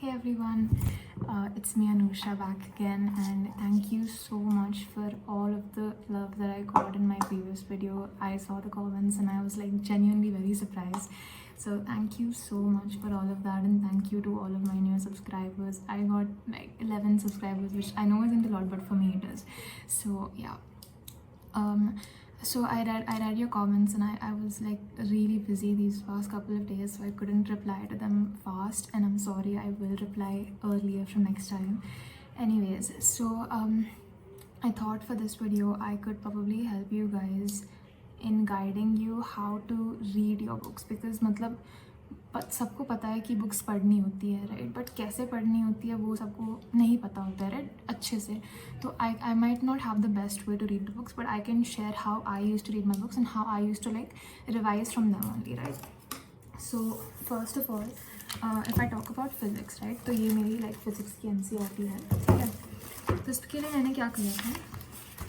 Hey everyone, it's me Anusha back again, and thank you so much for all of the love that I got in my previous video. I saw the comments and I was like genuinely very surprised. So thank you so much for all of that, and thank you to all of my new subscribers. I got like 11 subscribers, which I know isn't a lot, but for me it is. So yeah. So I read your comments, and I was like really busy these past couple of days, so I couldn't reply to them fast, and I'm sorry. I will reply earlier from next time. Anyways, so I thought for this video I could probably help you guys in guiding you how to read your books, because मतलब सबको पता है कि books पढ़नी होती है, right, but कैसे पढ़नी होती है वो सबको नहीं पता होता है, राइट, अच्छे से. तो I might not have the best way to read the books, but I can share how I use to read my books and how I use to like revise from them only, right. So first of all if I talk about physics, right, तो ये मेरी like physics की NCERT है, ठीक है. तो इसके लिए मैंने क्या किया था,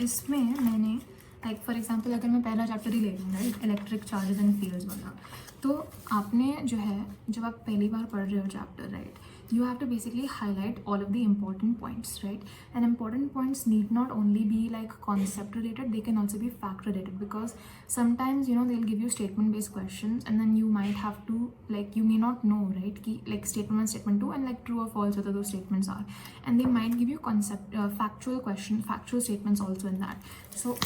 इसमें मैंने लाइक फॉर एग्जांपल अगर मैं पहला चैप्टर ही ले लूँ, right, electric charges and fields वाला, तो आपने जो है जब आप पहली बार पढ़ रहे हो chapter, right, you have to basically highlight all of the important points, right? And important points need not only be like concept related, they can also be fact related, because sometimes, you know, they'll give you statement based questions and then you might have to like, you may not know, right, ki, like statement 1, statement 2, and like true or false whether those statements are, and they might give you concept factual question, factual statements also in that. So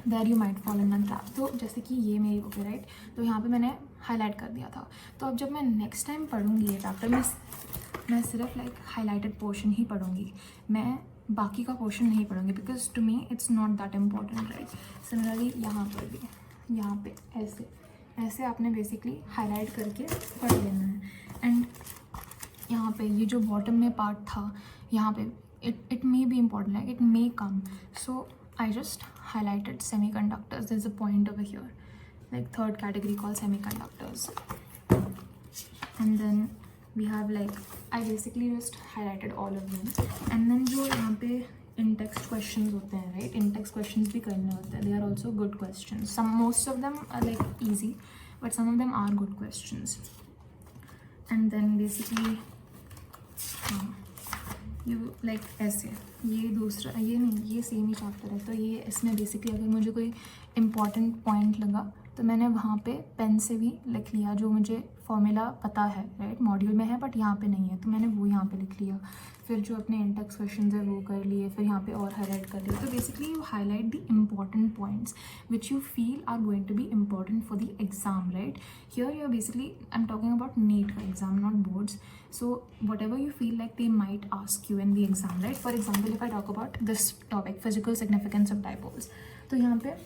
there you might fall in trap. तो जैसे कि ये मेरी book है, right, तो यहाँ पे मैंने हाईलाइट कर दिया था. तो अब जब मैं नेक्स्ट टाइम पढ़ूँगी ये चैप्टर, मैं सिर्फ लाइक हाईलाइटेड पोर्शन ही पढ़ूँगी, मैं बाकी का पोर्शन नहीं पढ़ूँगी, because to me it's not that important, right. Similarly यहाँ पर भी, यहाँ पे ऐसे ऐसे आपने बेसिकली हाईलाइट करके पढ़ लेना है. एंड यहाँ पे ये जो बॉटम में पार्ट था, यहाँ पे it may be important, like it may come. So I just highlighted semiconductors. There's a point over here, like third category called semiconductors. And then we have like, I basically just highlighted all of them. And then जो यहाँ पे in text questions होते हैं, right? In text questions भी करने होते हैं. They are also good questions. Most of them are like easy, but some of them are good questions. And then basically you like ऐसे, ये दूसरा, ये नहीं, ये सेम ही चैप्टर है. तो ये इसमें बेसिकली अगर मुझे कोई इम्पॉर्टेंट पॉइंट लगा तो मैंने वहाँ पे पेन से भी लिख लिया, जो मुझे फॉर्मूला पता है, राइट, मॉड्यूल में है बट यहाँ पे नहीं है, तो मैंने वो यहाँ पे लिख लिया. फिर जो अपने इंटेक्स क्वेश्चन है वो कर लिए, फिर यहाँ पे और हाईलाइट कर लिया. तो basically you highlight the important points which you feel are going to be important for the exam, right. Here you are basically, I am talking about NEET का exam, not boards. So whatever you feel like they might ask you in the exam, right? For example, if I talk about this topic, physical significance of dipoles, तो यहाँ पे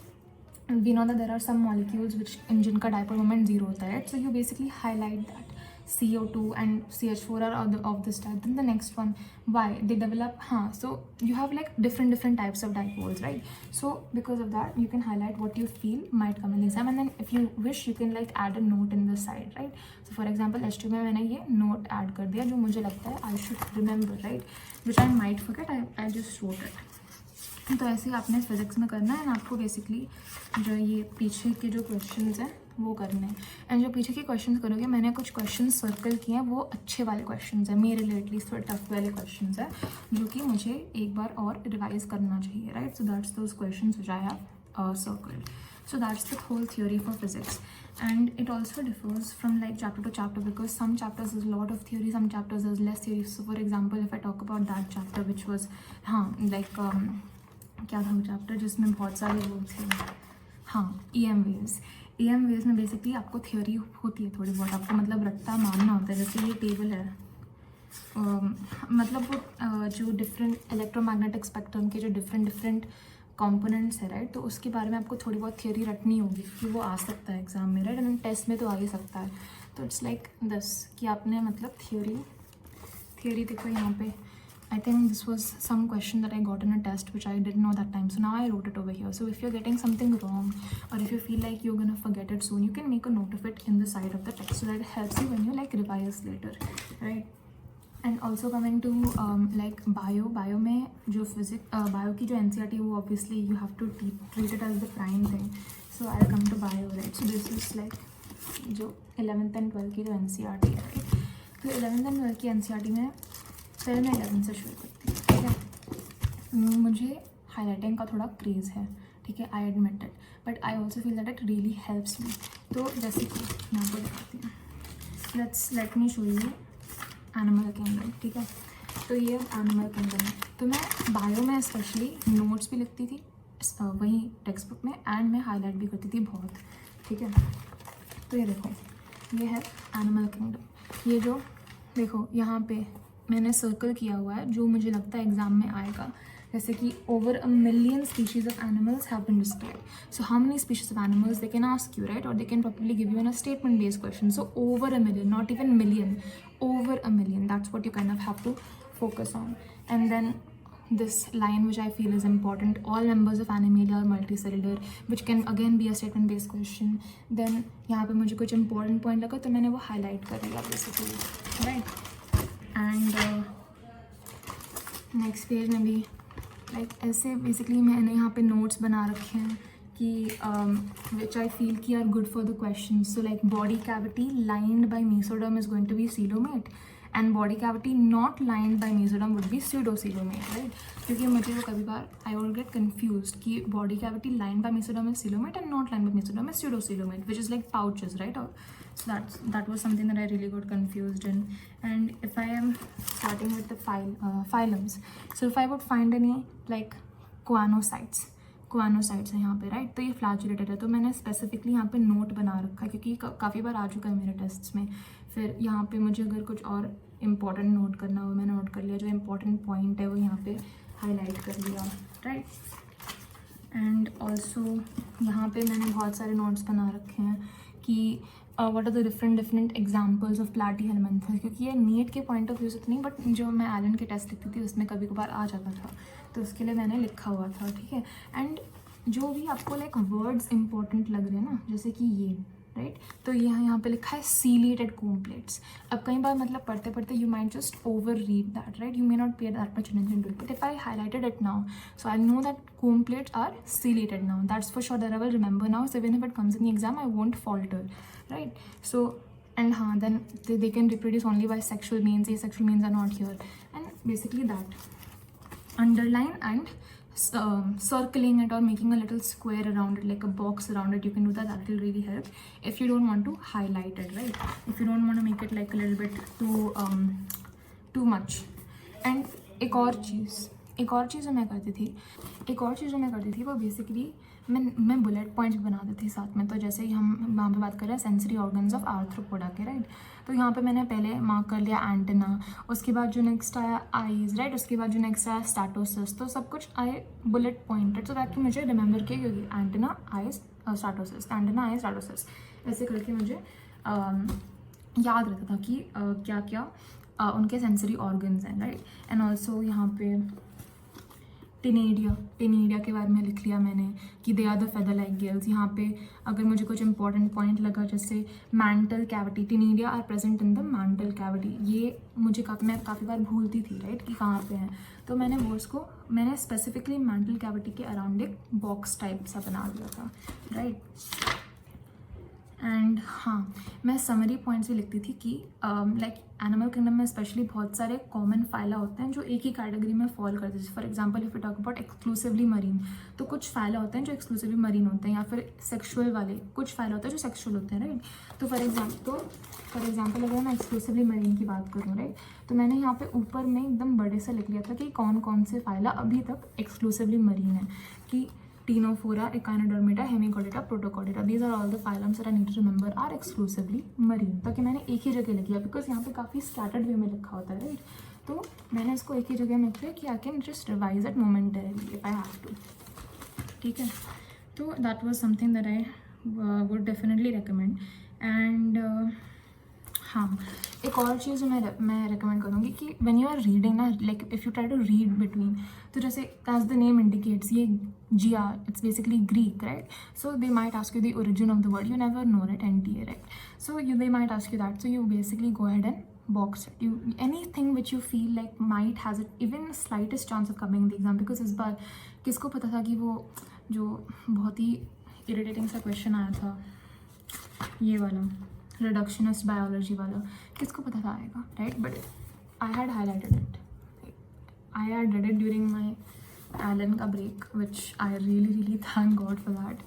we know that there are some molecules which जिनका dipole moment 0 होता है, right? So you basically highlight that CO2 and CH4 are of this type. Then the next one, why they develop, so you have like different types of dipoles, right? So because of that you can highlight what you feel might come in the exam, and then if you wish you can like add a note in the side, right? So for example H2 में मैंने ये note add कर दिया जो मुझे लगता है I should remember, right, which I might forget, I just wrote it. तो ऐसे ही आपने फिजिक्स में करना है, एंड आपको बेसिकली जो ये पीछे के जो क्वेश्चंस हैं वो करने हैं. एंड जो पीछे के क्वेश्चंस करोगे, मैंने कुछ क्वेश्चंस सर्कल किए हैं, वो अच्छे वाले क्वेश्चंस हैं मेरे लिए, एटलीस्ट थोड़े टफ वाले क्वेश्चंस हैं जो कि मुझे एक बार और रिवाइज करना चाहिए, right. So that's those questions which I have circled. So that's the whole theory for physics, and it also differs from like chapter to chapter, because some chapters there's a lot of theory, some chapters there's less theory. So for example, if I talk about that chapter which was like क्या था वो chapter जिसमें बहुत सारे वो थे, EM waves में basically आपको थ्योरी होती है थोड़ी बहुत, आपको मतलब रट्टा मारना होता है. जैसे ये टेबल है, मतलब वो जो डिफरेंट इलेक्ट्रोमैग्नेटिक स्पेक्ट्रम के जो डिफरेंट कंपोनेंट्स है, राइट, तो उसके बारे में आपको थोड़ी बहुत थ्योरी रटनी होगी कि वो आ सकता है एग्जाम में, राइट, एंड टेस्ट में तो आ ही सकता है. तो इट्स लाइक दिस कि आपने मतलब थ्योरी देखो यहाँ पे. I think this was some question that I got in a test which I didn't know that time, so now I wrote it over here. So if you're getting something wrong, or if you feel like you're gonna forget it soon, you can make a note of it in the side of the text, so that it helps you when you like revise later, right. And also coming to like bio में जो bio की जो NCERT है वो obviously you have to treat it as the prime thing. So I'll come to bio, right. So this is like जो 11th and 12th की जो NCERT है, right. तो 11th एंड 12th की NCERT में पहले मैं 11th से शुरू करती हूँ, ठीक है। मुझे हाईलाइटिंग का थोड़ा क्रेज़ है, ठीक है, I admit it, but I also feel that it really helps me. तो जैसे कि मैं आपको दिखाती हूँ, let me show you animal kingdom, ठीक है। तो ये एनिमल किंगडम है। तो मैं बायो में स्पेशली नोट्स भी लिखती थी वही टेक्स्ट बुक में, एंड मैं हाईलाइट भी करती थी बहुत, ठीक है। तो ये देखो, ये है एनिमल किंगडम। ये जो देखो यहाँ पे मैंने सर्कल किया हुआ है जो मुझे लगता है एग्जाम में आएगा, जैसे कि over a million species of animals have been described. So how many species of animals they can ask you, right, और they can properly give you in a statement based question. So over a million, not even million, over a million, that's what you kind of have to focus on. And then this line which I feel is important, all members of Animalia are multicellular, which can again be a statement based question. Then यहाँ पे मुझे कुछ important point लगा तो मैंने वो highlight कर लिया basically, right? And next page में भी like ऐसे basically मैंने यहाँ पे notes बना रखे हैं कि which I feel कि are good for the questions. So like body cavity lined by mesoderm is going to be coelomate, and body cavity not lined by mesoderm would be pseudocoelomate, right? क्योंकि मुझे वो कभी बार I will get confused कि body cavity lined by mesoderm is coelomate and not lined by mesoderm is pseudocoelomate, which is like pouches, right? Or so that was something that I really got confused in. And if I am starting with the phylums, so if I would find any like choanocytes है यहाँ पे, right, तो ये फ्लैचुलेटेड है। तो मैंने specifically यहाँ पे नोट बना रखा है क्योंकि काफ़ी बार आ चुका है मेरे टेस्ट्स में। फिर यहाँ पे मुझे अगर कुछ और इम्पॉर्टेंट नोट करना हो मैंने नोट कर लिया, जो इम्पॉर्टेंट पॉइंट है वो यहाँ पे हाईलाइट कर लिया, राइट। एंड ऑल्सो यहाँ पे मैंने बहुत सारे नोट्स बना रखे हैं कि what are the different examples of platyhelminthes, क्योंकि ये नीट के पॉइंट ऑफ व्यू से तो नहीं, बट जो मैं एलन के टेस्ट लिखती थी उसमें कभी कभार आ जाता था, तो उसके लिए मैंने लिखा हुआ था, ठीक है। एंड जो भी आपको लाइक वर्ड्स इंपॉर्टेंट लग रहे हैं ना, जैसे कि ये, राइट, तो यहाँ पे लिखा है सीलेटेड कोम प्लेट्स। अब कई बार मतलब पढ़ते पढ़ते you might just over read that, right, you may not pay that much attention to it, but if I highlighted it now, so I know that comb plates are ciliated now, that's for sure that I will remember now, so even if it comes in the exam I won't falter, right. So and then they can reproduce only by sexual means, asexual means are not here, and basically that underline and circling it or making a little square around it, like a box around it, you can do that. That will really help if you don't want to highlight it, right, if you don't want to make it like a little bit too much. And एक और चीज़ जो मैं करती थी वो basically मैं bullet points बना देती थी साथ में। तो जैसे ही हम वहाँ पे बात कर रहे हैं सेंसरी ऑर्गन्स ऑफ आर्थ्रोपोडा के, राइट, तो यहाँ पे मैंने पहले मार्क कर लिया एंटेना, उसके बाद जो नेक्स्ट आया आईज, राइट, उसके बाद जो नेक्स्ट आया स्टैटोसिस, तो सब कुछ आए बुलेट पॉइंटेड, तो ताकि मुझे रिमेंबर किया, क्योंकि एंटेना आईज स्टैटोसिस, एंटेना आईज स्टैटोसिस, ऐसे करके मुझे याद रहता था कि क्या क्या उनके सेंसरी ऑर्गन्स हैं, राइट। एंड ऑल्सो यहाँ पे टिनेडिया के बारे में लिख लिया मैंने कि they are the feather like gills. यहाँ पे अगर मुझे कुछ इंपॉर्टेंट पॉइंट लगा, जैसे mantle cavity, ctenidia are present in the mantle cavity, ये मुझे मैं काफ़ी बार भूलती थी, राइट, कि कहाँ पे हैं, तो मैंने वो उसको मैंने स्पेसिफिकली मैंटल कैविटी के अराउंड एक बॉक्स टाइप सा बना दिया था, राइट। एंड हाँ, मैं समरी पॉइंट्स भी लिखती थी कि लाइक एनिमल किंगडम में स्पेशली बहुत सारे कॉमन फाइला होते हैं जो एक ही कैटेगरी में फॉल करते हैं। For example if you talk about exclusively marine, तो कुछ फाइला होते हैं जो एक्सक्लूसिवली मरीन होते हैं, या फिर सेक्सुअल वाले कुछ फाइला होते हैं जो सेक्सुअल होते हैं, राइट। तो फॉर एग्जाम्पल अगर मैं एक्सक्लूसिवली मरीन की बात करूँ, राइट, तो मैंने यहाँ पे ऊपर में एकदम बड़े से लिख लिया था कि कौन कौन से फाइला अभी तक एक्सक्लूसिवली मरीन है, कि Ctenophora, Echinodermata, Hemichordata, Protocordata. These are all the phylums that I need to remember are exclusively marine. ताकि मैंने एक ही जगह लिखी है, बिकॉज यहाँ पे काफ़ी स्कैटर्ड वे में लिखा होता है, राइट, तो मैंने इसको एक ही जगह में लिखा है कि I can just revise it momentarily if I have to, ठीक है। तो that was something that I would definitely recommend. And हाँ, एक और चीज़ मैं रिकमेंड करूँगी कि व्हेन यू आर रीडिंग ना, like if you try to read between, तो जैसे एज द नेम इंडिकेट्स, ये GR, it's basically Greek, right, so they might ask you the origin of the word, you never no it, NTA, right, so they might ask you that, so you basically go ahead and box it, you anything which you feel like might has it even slightest chance of coming in the exam, because इस बार किसको पता था कि वो जो बहुत ही irritating सा question आया था ये वाला, रिडक्शनिस्ट बायोलॉजी वाला, किसको पता था आएगा, right? But I had highlighted it, I had read it during my Allen का break, which I really thank God for that,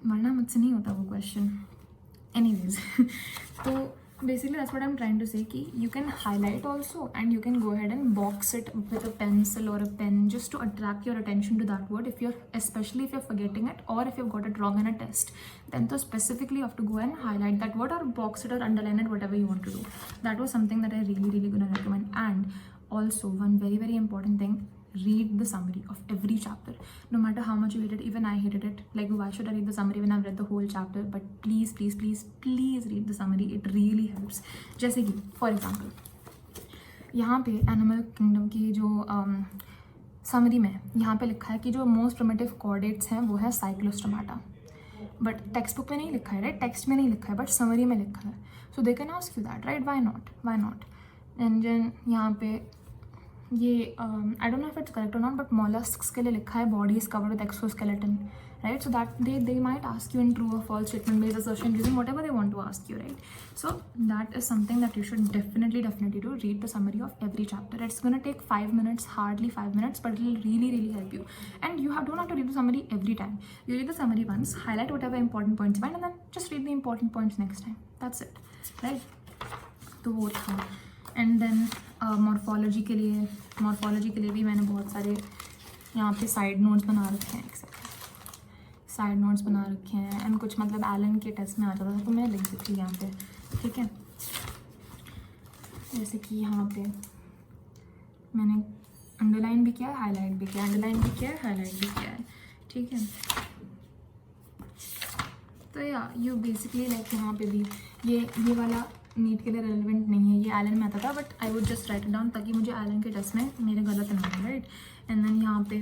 वरना मुझसे नहीं होता वो क्वेश्चन। एनीवेज तो basically that's what I'm trying to say कि you can highlight also and you can go ahead and box it with a pencil or a pen just to attract your attention to that word, if you're, especially if you're forgetting it or if you've got it wrong in a test, then to specifically you have to go and highlight that word or box it or underline it, whatever you want to do. That was something that I really gonna recommend. And also one very important thing, read the summary of every chapter, no matter how much you hate it. Even I hated it, like why should I read the summary when I've read the whole chapter? But please read the summary, it really helps. जैसे कि for example यहाँ पे animal kingdom की जो summary में यहाँ पे लिखा है कि जो मोस्ट प्रिमिटिव कॉर्डेट्स हैं वो है साइक्लोस्टोमाटा, बट टेक्स्ट बुक में नहीं लिखा है, राइट? टेक्स्ट में नहीं लिखा है, बट समरी में लिखा है. So they can ask you that, right? Why not? And then यहाँ पे ये I don't know if it's correct और नॉट, बट मॉलस्क्स के लिए लिखा है body is covered with exoskeleton, right? So that they might ask you in true or false statement based assertion using whatever they want to ask you, right? So that is something that you should definitely do. Read the summary of every chapter. It's going to take 5 minutes, hardly 5 minutes, but it will really help you. And you don't have to read the summary every time. You read the summary once, highlight whatever important points you find, and then just read the important points next time. That's it, right? तो वो था. And then morphology के लिए भी मैंने बहुत सारे यहाँ पे साइड नोट्स बना रखे हैं, एंड कुछ मतलब एलन के टेस्ट में आता था तो मैं लिख देती हूँ यहाँ पे, ठीक है? जैसे कि यहाँ पे मैंने अंडरलाइन भी किया है, हाईलाइट भी किया है, हाईलाइट भी किया है, ठीक है? तो या यू बेसिकली लाइक यहाँ पे भी ये वाला नीट के लिए रेलिवेंट नहीं है, ये एलन में आता था, but I would just right it down ताकि मुझे एलन के टेस्ट में मेरे गलत ना हो, राइट? एंड देन यहाँ पे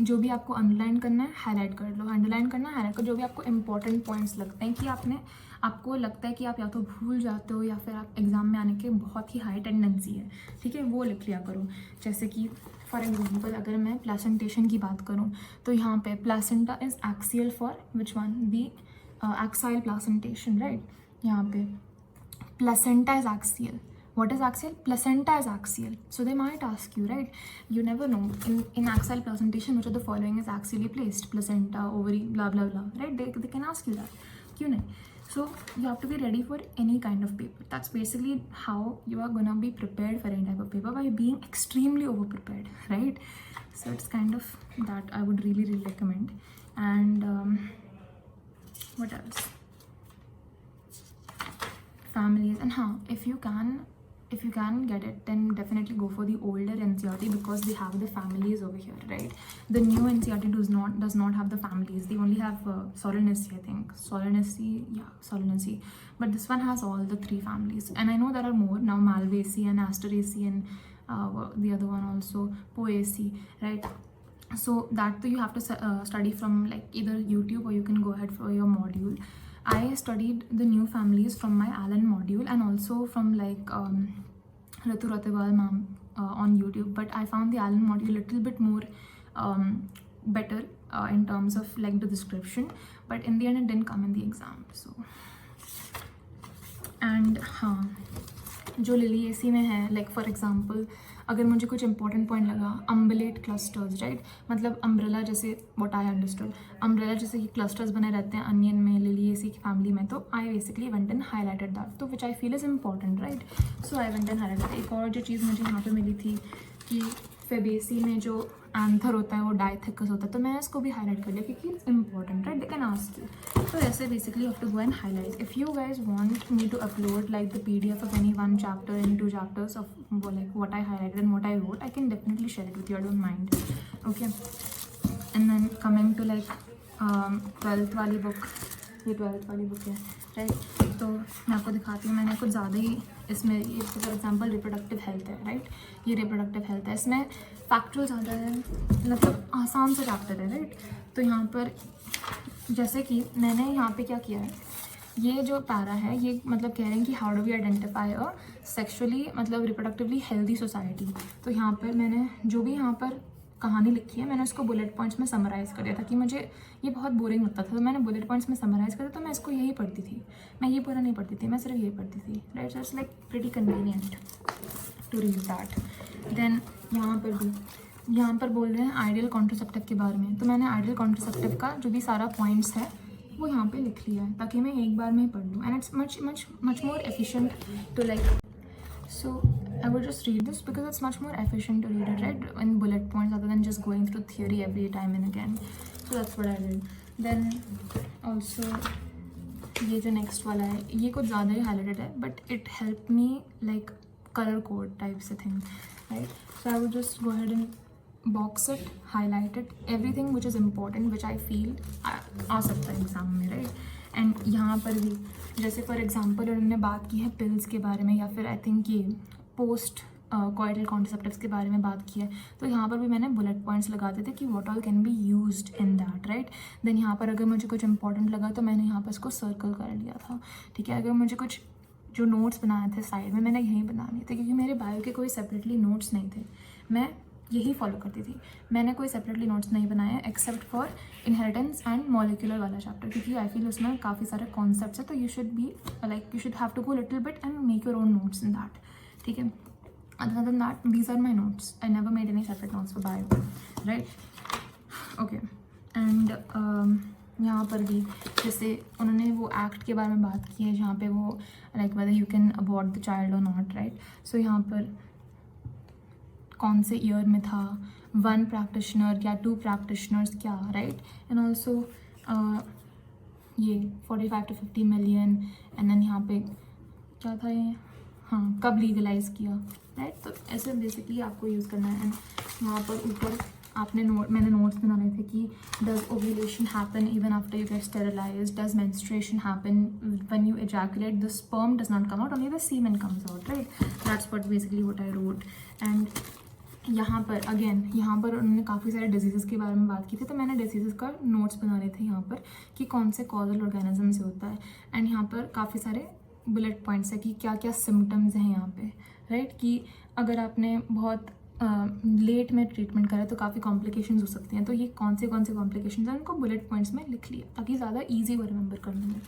जो भी आपको अंडरलाइन करना है हाईलाइट कर लो, अंडरलाइन करना है हाईलाइट कर, जो भी आपको इंपॉर्टेंट पॉइंट्स लगते हैं कि आपको लगता है कि आप या तो भूल जाते हो या फिर आप एग्ज़ाम में आने के बहुत ही हाई टेंडेंसी है, ठीक है? वो लिख लिया करो. जैसे कि फॉर एग्जाम्पल अगर मैं प्लेसेंटेशन की बात करूँ तो यहाँ पे placenta is axial for which one? The exile placentation, right? यहाँ पे placenta is axial. What is axial? Placenta is axial. So they might ask you, right? You never know. In axial placentation, which of the following is axially placed? Placenta, ovary, blah blah blah, right? They can ask you that. क्यों नहीं? So you have to be ready for any kind of paper. That's basically how you are gonna be prepared for any type of paper, by being extremely over prepared, right? So it's kind of that I would really recommend. And what else? Families. And if you can get it, then definitely go for the older NCERT because they have the families over here, right? The new NCERT does not have the families. They only have Solanaceae, I think. Solanaceae. But this one has all the 3 families. And I know there are more now, Malvaceae and Asteraceae and the other one also, Poaceae, right? So that you have to study from like either YouTube or you can go ahead for your module. I studied the new families from my Allen module and also from like Ritu Ratewal ma'am on YouTube, but I found the Allen module a little bit more better in terms of like the description, but in the end it didn't come in the exam. So and जो Liliaceae में है, like for example अगर मुझे कुछ important point लगा, umbellate clusters, right? मतलब umbrella जैसे, what I understood, umbrella जैसे कि क्लस्टर्स बने रहते हैं अनियन में, लिलिएसी की फैमिली में, तो I basically went and highlighted that, तो which I feel is important, right? So I went and highlighted. एक और जो चीज़ मुझे यहाँ पे मिली थी कि फेबेसी में जो एंथर होता है वो डाइथेकस होता है, तो मैं इसको भी हाईलाइट कर लिया क्योंकि it's important, right? They can ask you. तो ऐसे basically have to go and highlight. If you guys want me to upload like the PDF of any one chapter, any 2 chapters of like what I highlighted and what I wrote, I can definitely share it with you. I don't mind. Okay. And then coming to like 12th वाली book, ये 12th वाली book है, right? तो मैं आपको दिखाती हूँ. मैंने कुछ ज़्यादा ही इसमें, ये फॉर एग्जांपल रिप्रोडक्टिव हेल्थ है, राइट? ये रिप्रोडक्टिव हेल्थ है, इसमें फैक्चुअल ज़्यादा है, मतलब आसान सा चैप्टर है, राइट? तो यहाँ पर जैसे कि मैंने यहाँ पे क्या किया है, ये जो पैरा है ये मतलब कह रहे हैं कि how do we identify a sexually मतलब रिप्रोडक्टिवली हेल्दी सोसाइटी. तो यहाँ पर मैंने जो भी यहाँ पर कहानी लिखी है मैंने उसको बुलेट पॉइंट्स में समराइज़ कर दिया था कि मुझे ये बहुत बोरिंग लगता था, तो मैंने बुलेट पॉइंट्स में समराइज़ कर दिया, तो मैं इसको यही पढ़ती थी, मैं ये पूरा नहीं पढ़ती थी, मैं सिर्फ ये पढ़ती थी, right. So it's like pretty convenient to read that. Then यहाँ पर भी यहाँ पर बोल रहे हैं आइडियल कॉन्ट्रासेप्टिव के बारे में, तो मैंने आइडियल कॉन्ट्रासेप्टिव का जो भी सारा पॉइंट्स है वो यहाँ पे लिख लिया है ताकि मैं एक बार में ही पढ़ लूँ, and it's much more efficient to like, so I would just read this because it's much more efficient to read it, right, in bullet points other than just going through theory every time and again. So that's what I did. Then also ये जो next वाला है ये कुछ ज़्यादा ही highlighted है, but it helped me like color code type से thing, right? So I would just go ahead and box it, highlight it, everything which is important, which I feel आ सकता है एग्जाम में, right? एंड यहाँ पर भी जैसे for example उन्होंने बात की है पिल्स के बारे में, या फिर आई थिंक ये पोस्ट कॉइटल कॉन्सेप्टिव्स के बारे में बात की है, तो यहाँ पर भी मैंने बुलेट पॉइंट्स लगाते थे कि what all can be used in that, right. Then यहाँ पर अगर मुझे कुछ इंपॉर्टेंट लगा तो मैंने यहाँ पर इसको सर्कल कर लिया था, ठीक है। अगर मुझे कुछ जो नोट्स बनाए थे साइड में मैंने यहीं बना लिए थे, क्योंकि मेरे बायो के कोई सेपरेटली नोट्स नहीं थे, मैं यही फॉलो करती थी, मैंने कोई सेपरेटली नोट्स नहीं बनाए except for inheritance and molecular वाला चैप्टर, क्योंकि आई फील उसमें काफ़ी सारे कॉन्सेप्ट्स है, तो you should be like you should have to go little bit and make your own notes in that, ठीक है। Other than that these are my notes, I never made any separate notes for bio, right, okay. And यहाँ पर भी जैसे उन्होंने वो act के बारे में बात की है जहाँ पे वो like whether you can abort the child और नॉट, राइट। सो यहाँ पर कौन से ईयर में था, 1 प्रैक्टिशनर या 2 प्रैक्टिशनर्स क्या, राइट। एंड ऑल्सो ये 45 to 50 मिलियन, एंड देन यहाँ पे क्या था ये, हाँ, कब लीगलाइज किया, राइट। तो ऐसे बेसिकली आपको यूज़ करना है। एंड यहाँ पर ऊपर मैंने नोट्स बनाने थे कि does ovulation happen even after you get sterilized, does menstruation happen when you ejaculate, the sperm does not come out, only the semen comes out, right. That's what basically what I wrote. And यहाँ पर again यहाँ पर उन्होंने काफ़ी सारे disease के बारे में बात की थी, तो मैंने डिजीज़ का नोट्स बना रहे थे यहाँ पर कि कौन से कॉजल ऑर्गेनिज्म से होता है। एंड यहाँ पर काफ़ी सारे बुलेट पॉइंट्स है कि क्या क्या सिम्टम्स हैं यहाँ पे, राइट, कि अगर आपने बहुत लेट में ट्रीटमेंट करा तो काफ़ी कॉम्प्लिकेशंस हो सकती हैं, तो ये कौन से कॉम्प्लिकेशंस हैं उनको बुलेट पॉइंट्स में लिख लिया ताकि ज़्यादा ईजी हो रिमेंबर करने में।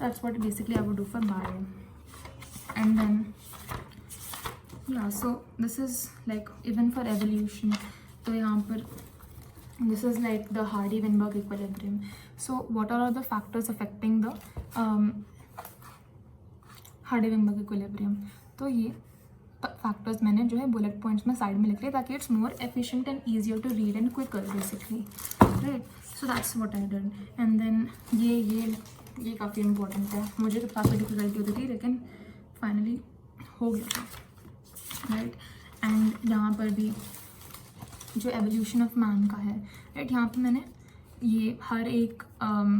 That's what basically I would do for bio. And then yeah, so this is like even for evolution, तो यहाँ पर this is like the Hardy-Weinberg equilibrium. So what are all the factors affecting the Hardy-Weinberg equilibrium? तो ये factors मैंने जो है bullet points में side में लिख लिया ताकि it's more efficient and easier to read and quicker basically, right. So that's what I did. And then ये काफ़ी इंपॉर्टेंट है, मुझे तो काफ़ी डिफिकल्टी होती थी लेकिन फाइनली हो गया था, राइट। एंड यहाँ पर भी जो एवोल्यूशन ऑफ मैन का है, राइट, यहाँ पे मैंने ये हर एक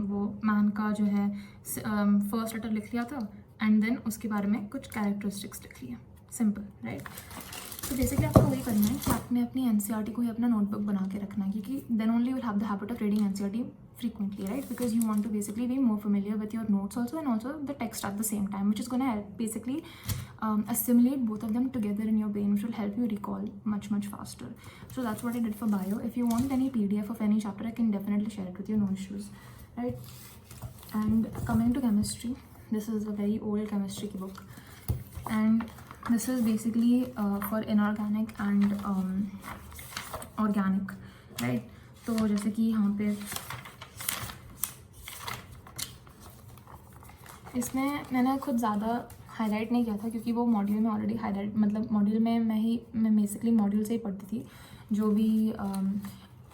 वो मैन का जो है फर्स्ट लेटर लिख लिया था, एंड देन उसके बारे में कुछ कैरेक्टरिस्टिक्स लिख लिया, सिंपल, राइट। तो बेसिकली आपको वही करना है कि आपने अपनी एनसीईआरटी को ही अपना नोटबुक बना के रखना है, क्योंकि then only you will have the habit of reading NCERT frequently, right, because you want to basically be more familiar with your notes also and also the text at the same time, which is going to help basically assimilate both of them together in your brain, which will help you recall much faster. So that's what I did for bio. If you want any PDF of any chapter, I can definitely share it with you, no issues, right. And coming to chemistry, this is a very old chemistry book, and this is basically for inorganic and organic, right. तो जैसे कि यहाँ पे इसमें मैंने खुद ज़्यादा highlight नहीं किया था क्योंकि वो मॉड्यूल में ऑलरेडी हाईलाइट, मतलब मॉड्यूल में मैं बेसिकली मॉड्यूल से ही पढ़ती थी जो भी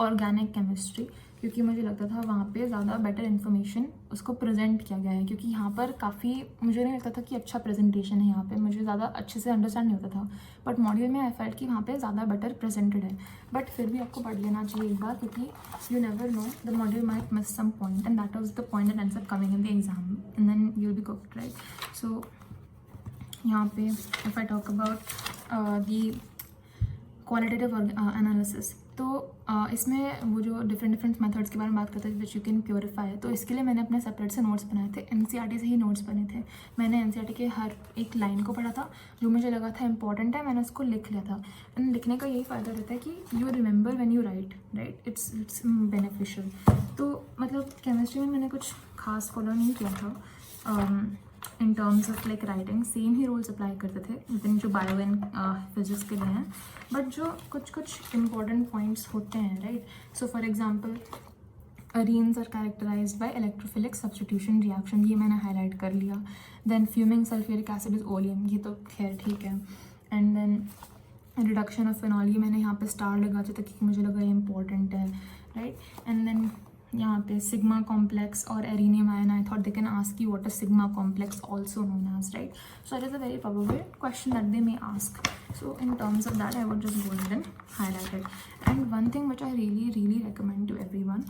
ऑर्गेनिक केमिस्ट्री, क्योंकि मुझे लगता था वहाँ पे ज़्यादा बेटर इन्फॉर्मेशन उसको प्रेजेंट किया गया है, क्योंकि यहाँ पर काफ़ी मुझे नहीं लगता था कि अच्छा प्रेजेंटेशन है यहाँ पे, मुझे ज़्यादा अच्छे से अंडरस्टैंड नहीं होता था, बट मॉड्यूल में आई फेल्ट कि वहाँ पे ज़्यादा बेटर प्रेजेंटेड है। बट फिर भी आपको पढ़ लेना चाहिए एक बार, क्योंकि you never know the module might miss some point and that was the point that ends up coming in the exam and then you will be cooked, right. So यहाँ पे if I talk about the qualitative analysis, तो इसमें वो जो different methods के बारे में बात करते हैं विच यू कैन प्योरीफाई, तो इसके लिए मैंने अपने सेपरेट से नोट्स बनाए थे, एनसीईआरटी से ही नोट्स बने थे। मैंने एनसीईआरटी के हर एक लाइन को पढ़ा था, जो मुझे लगा था इंपॉर्टेंट है मैंने उसको लिख लिया था। एंड लिखने का यही फ़ायदा रहता है कि you remember when you right, right, it's beneficial. तो मतलब केमिस्ट्री में मैंने कुछ खास फॉलो नहीं किया था in terms of like writing, same he rules apply करते थे विद जो बायो एंड फिजिक्स के लिए हैं, बट जो कुछ इंपॉर्टेंट पॉइंट्स होते हैं, right. So for example arenes are characterised by electrophilic substitution reaction, ये मैंने हाईलाइट कर लिया। Then fuming sulphuric acid is oleum, ये तो खैर ठीक है। And then reduction of phenol, ये मैंने यहाँ पे स्टार लगा दिया था क्योंकि मुझे लगा ये इंपॉर्टेंट है, राइट। एंड देन यहाँ पे सिग्मा कॉम्प्लेक्स और arenium ion, I thought they can ask you what is sigma complex also known as, right. So it is a very probable question that they may ask. So in terms of that, I would just go ahead and highlight it. And one thing which I really recommend to everyone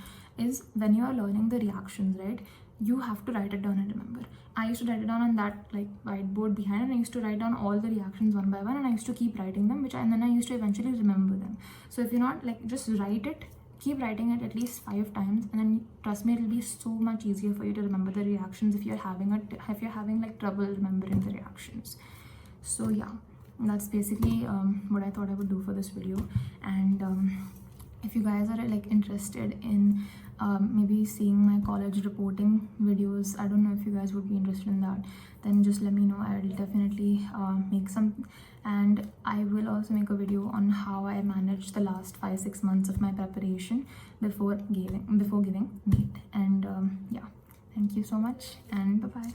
is when you are learning the reactions, right, you have to write it down and remember. I used to write it down on that like whiteboard behind, and I used to write down all the reactions one by one, and I used to keep writing them, and then I used to eventually remember them. So if you're not like, just write it, keep writing it at least 5 times, and then trust me, it'll be so much easier for you to remember the reactions if you're having like trouble remembering the reactions. So yeah, that's basically what I thought I would do for this video. And if you guys are like interested in maybe seeing my college reporting videos, I don't know if you guys would be interested in that, then just let me know. I will definitely make some, and I will also make a video on how I managed the last 5-6 months of my preparation before giving NEET. And yeah, thank you so much, and bye bye.